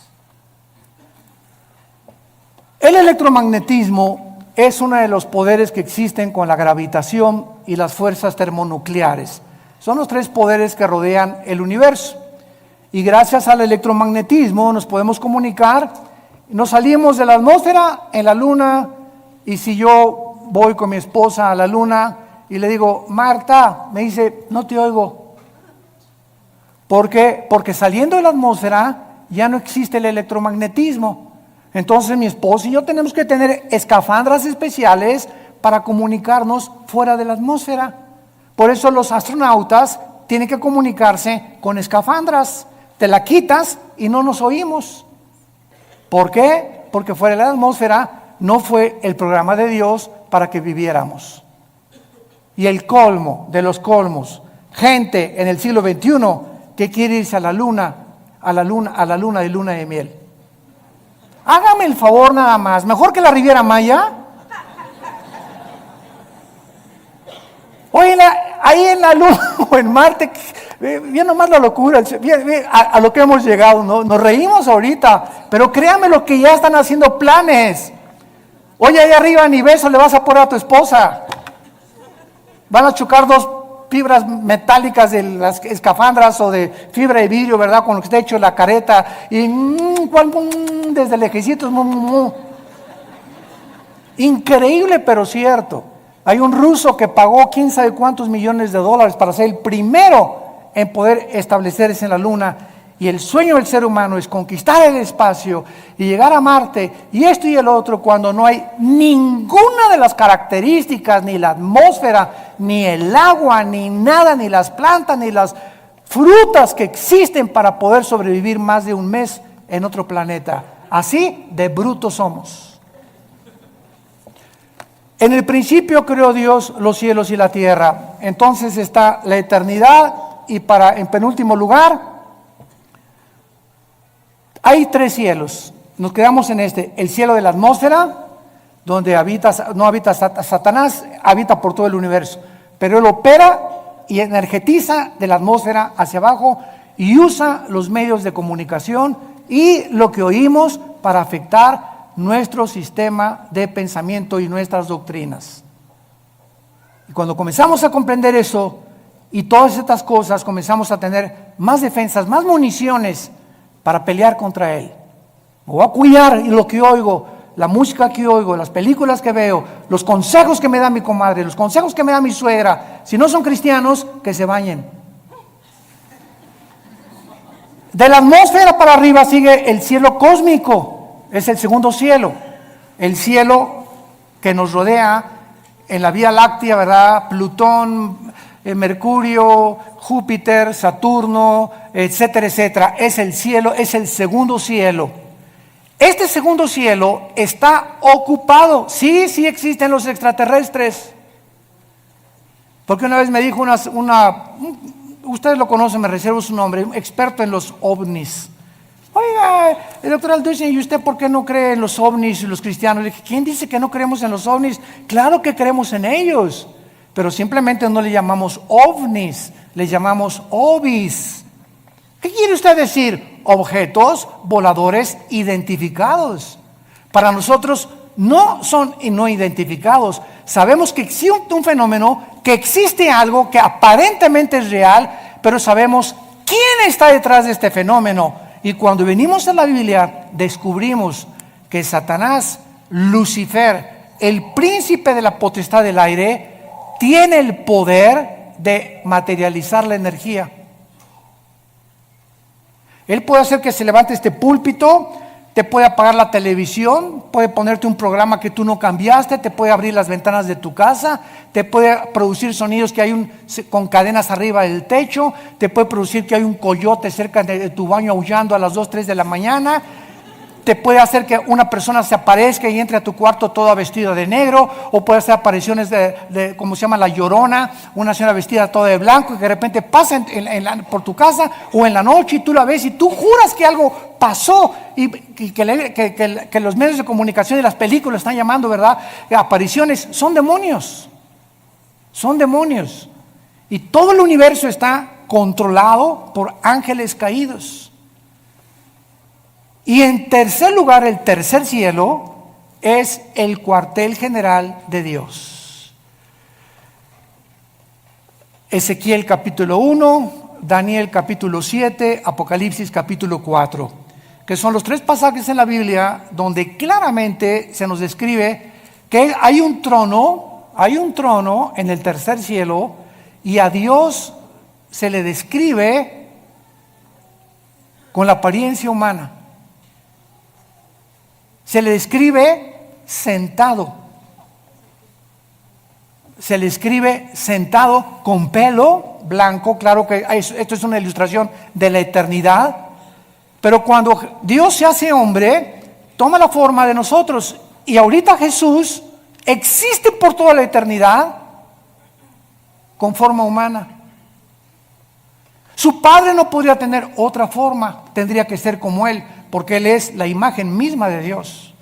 S1: El electromagnetismo es uno de los poderes que existen con la gravitación y las fuerzas termonucleares. Son los tres poderes que rodean el universo. Y gracias al electromagnetismo nos podemos comunicar. Nos salimos de la atmósfera en la luna, y si yo voy con mi esposa a la luna y le digo, Marta, me dice, no te oigo. ¿Por qué? Porque saliendo de la atmósfera ya no existe el electromagnetismo. Entonces mi esposa y yo tenemos que tener escafandras especiales para comunicarnos fuera de la atmósfera. Por eso los astronautas tienen que comunicarse con escafandras. Te la quitas y no nos oímos. ¿Por qué? Porque fuera de la atmósfera no fue el programa de Dios para que viviéramos. Y el colmo de los colmos, gente en el siglo XXI que quiere irse a la luna de luna de miel. Hágame el favor nada más, mejor que la Riviera Maya. Oye, ahí en la luna o en Marte, bien nomás la locura, bien, a lo que hemos llegado, ¿no? Nos reímos ahorita, pero créame lo que ya están haciendo planes. Oye, ahí arriba ni beso le vas a poner a tu esposa. Van a chocar dos fibras metálicas de las escafandras o de fibra de vidrio, ¿verdad? Con lo que está hecho la careta. Y desde lejecitos. Increíble, pero cierto. Hay un ruso que pagó quién sabe cuántos millones de dólares para ser el primero en poder establecerse en la luna. Y el sueño del ser humano es conquistar el espacio y llegar a Marte y esto y el otro, cuando no hay ninguna de las características, ni la atmósfera, ni el agua, ni nada, ni las plantas, ni las frutas que existen para poder sobrevivir más de un mes en otro planeta. Así de brutos somos. En el principio creó Dios los cielos y la tierra. Entonces está la eternidad, y en penúltimo lugar hay tres cielos. Nos quedamos en el cielo de la atmósfera, donde no habita Satanás, habita por todo el universo. Pero él opera y energetiza de la atmósfera hacia abajo y usa los medios de comunicación y lo que oímos para afectar nuestro sistema de pensamiento y nuestras doctrinas. Y cuando comenzamos a comprender eso y todas estas cosas, comenzamos a tener más defensas, más municiones para pelear contra él. Me voy a cuidar y lo que oigo, la música que oigo, las películas que veo, los consejos que me da mi comadre, los consejos que me da mi suegra. Si no son cristianos, que se bañen. De la atmósfera para arriba sigue el cielo cósmico, es el segundo cielo, el cielo que nos rodea en la Vía Láctea, ¿verdad? Plutón, Mercurio, Júpiter, Saturno, etcétera, etcétera. Es el cielo, es el segundo cielo. Este segundo cielo está ocupado. Sí existen los extraterrestres. Porque una vez me dijo ustedes lo conocen, me reservo su nombre, un experto en los ovnis. Oiga, el doctor Alducin, ¿y usted por qué no cree en los ovnis y los cristianos? Le dije, ¿quién dice que no creemos en los ovnis? Claro que creemos en ellos, pero simplemente no le llamamos ovnis, le llamamos ovis. ¿Qué quiere usted decir? Objetos voladores identificados. Para nosotros no son no identificados. Sabemos que existe un fenómeno, que existe algo que aparentemente es real, pero sabemos quién está detrás de este fenómeno. Y cuando venimos a la Biblia, descubrimos que Satanás, Lucifer, el príncipe de la potestad del aire, tiene el poder de materializar la energía. Él puede hacer que se levante este púlpito, te puede apagar la televisión, puede ponerte un programa que tú no cambiaste, te puede abrir las ventanas de tu casa, te puede producir sonidos que hay con cadenas arriba del techo, te puede producir que hay un coyote cerca de tu baño aullando a las 2, 3 de la mañana, te puede hacer que una persona se aparezca y entre a tu cuarto toda vestida de negro, o puede hacer apariciones de como se llama La Llorona, una señora vestida toda de blanco y que de repente pasa por tu casa o en la noche y tú la ves y tú juras que algo pasó y que los medios de comunicación y las películas están llamando, ¿verdad?, apariciones. Son demonios, y todo el universo está controlado por ángeles caídos. Y en tercer lugar, el tercer cielo es el cuartel general de Dios. Ezequiel capítulo 1, Daniel capítulo 7, Apocalipsis capítulo 4, que son los tres pasajes en la Biblia donde claramente se nos describe que hay un trono en el tercer cielo, y a Dios se le describe con la apariencia humana. Se le describe sentado. Se le escribe sentado con pelo blanco. Claro que esto es una ilustración de la eternidad. Pero cuando Dios se hace hombre, toma la forma de nosotros. Y ahorita Jesús existe por toda la eternidad con forma humana. Su Padre no podría tener otra forma, tendría que ser como Él, porque Él es la imagen misma de Dios.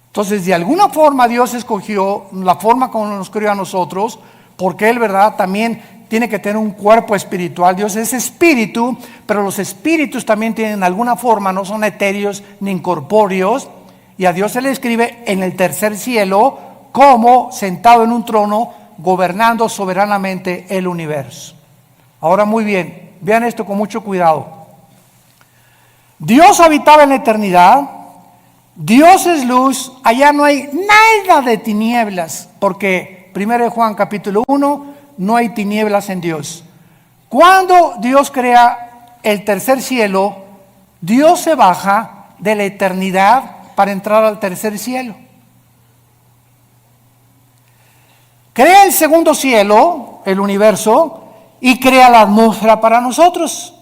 S1: Entonces, de alguna forma Dios escogió la forma como nos creó a nosotros, porque Él, ¿verdad?, también tiene que tener un cuerpo espiritual. Dios es espíritu, pero los espíritus también tienen alguna forma, no son etéreos ni incorpóreos, y a Dios se le escribe en el tercer cielo como sentado en un trono, gobernando soberanamente el universo. Ahora, muy bien, vean esto con mucho cuidado. Dios habitaba en la eternidad, Dios es luz, allá no hay nada de tinieblas, porque 1 Juan capítulo 1, no hay tinieblas en Dios. Cuando Dios crea el tercer cielo, Dios se baja de la eternidad para entrar al tercer cielo. Crea el segundo cielo, el universo, y crea la atmósfera para nosotros.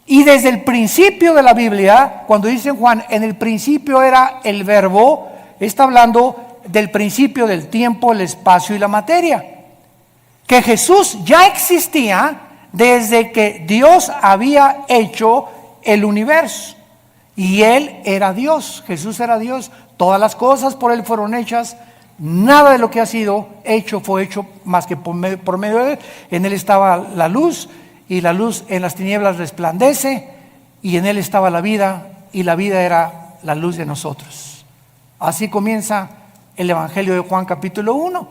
S1: Y desde el principio de la Biblia, cuando dice Juan, en el principio era el verbo, está hablando del principio del tiempo, el espacio y la materia. Que Jesús ya existía desde que Dios había hecho el universo. Y Él era Dios, Jesús era Dios. Todas las cosas por Él fueron hechas. Nada de lo que ha sido hecho fue hecho más que por medio de Él. En Él estaba la luz, y la luz en las tinieblas resplandece, y en Él estaba la vida, y la vida era la luz de nosotros. Así comienza el Evangelio de Juan capítulo 1.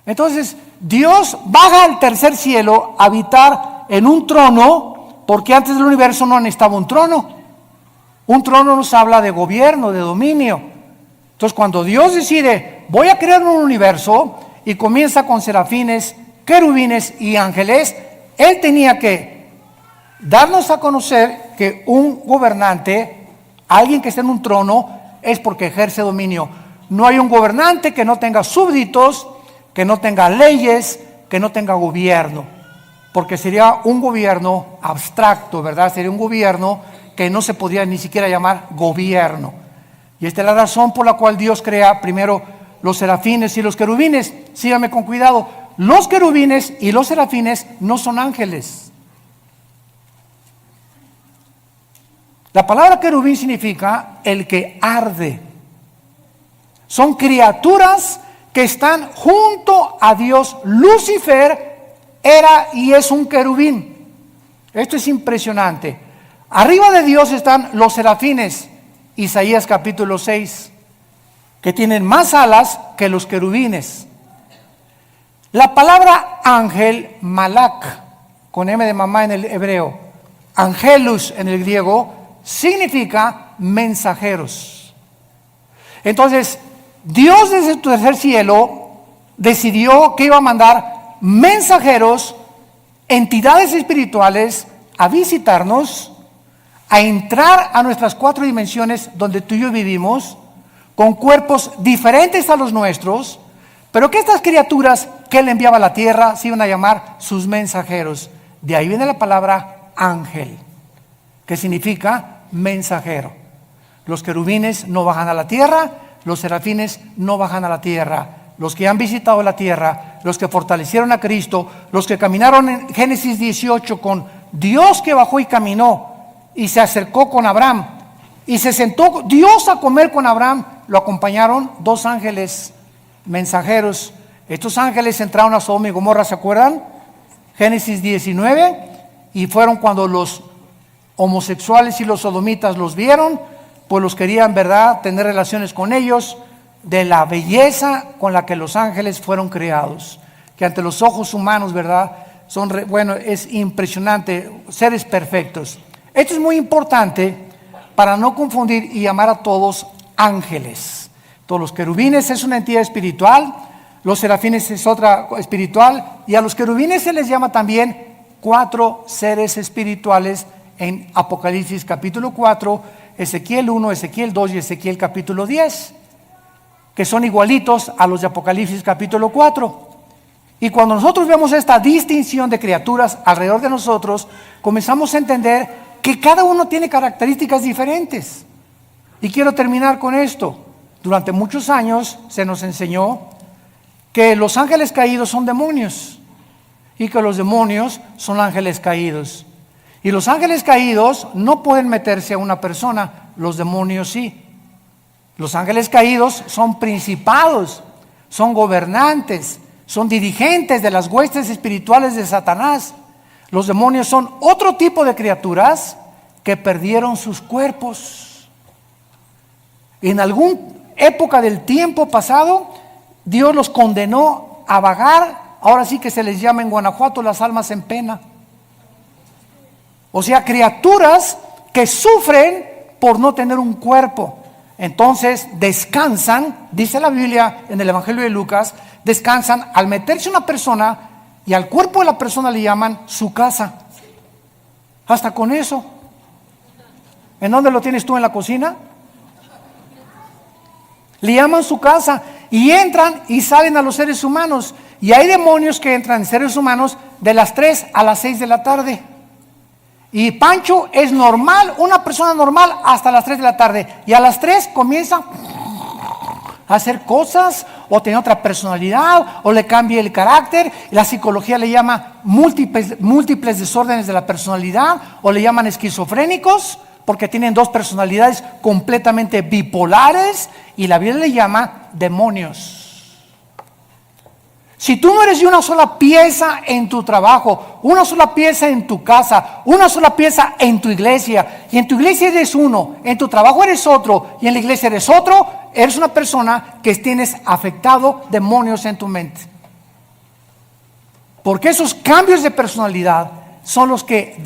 S1: Entonces, Dios baja al tercer cielo a habitar en un trono, porque antes del universo no necesitaba un trono. Un trono nos habla de gobierno, de dominio. Entonces, cuando Dios decide, voy a crear un universo, y comienza con serafines, querubines y ángeles, Él tenía que darnos a conocer que un gobernante, alguien que esté en un trono, es porque ejerce dominio. No hay un gobernante que no tenga súbditos, que no tenga leyes, que no tenga gobierno, porque sería un gobierno abstracto, ¿verdad? Sería un gobierno que no se podría ni siquiera llamar gobierno. Y esta es la razón por la cual Dios crea primero los serafines y los querubines. Síganme con cuidado. Los querubines y los serafines no son ángeles. La palabra querubín significa el que arde. Son criaturas que están junto a Dios. Lucifer era y es un querubín. Esto es impresionante. Arriba de Dios están los serafines. Isaías capítulo 6. que tienen más alas que los querubines. La palabra ángel, malak, con M de mamá en el hebreo, angelus en el griego, significa mensajeros. Entonces, Dios desde su tercer cielo decidió que iba a mandar mensajeros, entidades espirituales, a visitarnos, a entrar a nuestras 4 dimensiones donde tú y yo vivimos, con cuerpos diferentes a los nuestros, pero que estas criaturas que Él enviaba a la tierra se iban a llamar sus mensajeros. De ahí viene la palabra ángel, que significa mensajero. Los querubines no bajan a la tierra, los serafines no bajan a la tierra. Los que han visitado la tierra, los que fortalecieron a Cristo, los que caminaron en Génesis 18 con Dios que bajó y caminó y se acercó con Abraham y se sentó Dios a comer con Abraham, lo acompañaron 2 ángeles mensajeros. Estos ángeles entraron a Sodoma y Gomorra, ¿se acuerdan? Génesis 19, y fueron cuando los homosexuales y los sodomitas los vieron, pues los querían, ¿verdad?, tener relaciones con ellos, de la belleza con la que los ángeles fueron creados, que ante los ojos humanos, ¿verdad?, bueno, es impresionante, seres perfectos. Esto es muy importante para no confundir y llamar a todos ángeles. Todos los querubines es una entidad espiritual, los serafines es otra espiritual, y a los querubines se les llama también 4 seres espirituales en Apocalipsis capítulo 4, Ezequiel 1, Ezequiel 2 y Ezequiel capítulo 10, que son igualitos a los de Apocalipsis capítulo 4. Y cuando nosotros vemos esta distinción de criaturas alrededor de nosotros, comenzamos a entender que cada uno tiene características diferentes. Y quiero terminar con esto. Durante muchos años se nos enseñó que los ángeles caídos son demonios y que los demonios son ángeles caídos. Y los ángeles caídos no pueden meterse a una persona, los demonios sí. Los ángeles caídos son principados, son gobernantes, son dirigentes de las huestes espirituales de Satanás. Los demonios son otro tipo de criaturas que perdieron sus cuerpos. En alguna época del tiempo pasado, Dios los condenó a vagar. Ahora sí que se les llama en Guanajuato las almas en pena. O sea, criaturas que sufren por no tener un cuerpo. Entonces descansan, dice la Biblia en el Evangelio de Lucas, descansan al meterse una persona y al cuerpo de la persona le llaman su casa. Hasta con eso. ¿En dónde lo tienes tú? ¿En la cocina? Le llaman su casa y entran y salen a los seres humanos. Y hay demonios que entran en seres humanos de las 3 a las 6 de la tarde. Y Pancho es normal, una persona normal hasta las 3 de la tarde. Y a las 3 comienza a hacer cosas, o tiene otra personalidad, o le cambia el carácter. La psicología le llama múltiples desórdenes de la personalidad, o le llaman esquizofrénicos, porque tienen 2 personalidades completamente bipolares, y la Biblia le llama demonios. Si tú no eres de una sola pieza en tu trabajo, una sola pieza en tu casa, una sola pieza en tu iglesia, y en tu iglesia eres uno, en tu trabajo eres otro, y en la iglesia eres otro, eres una persona que tienes afectado demonios en tu mente. Porque esos cambios de personalidad son los que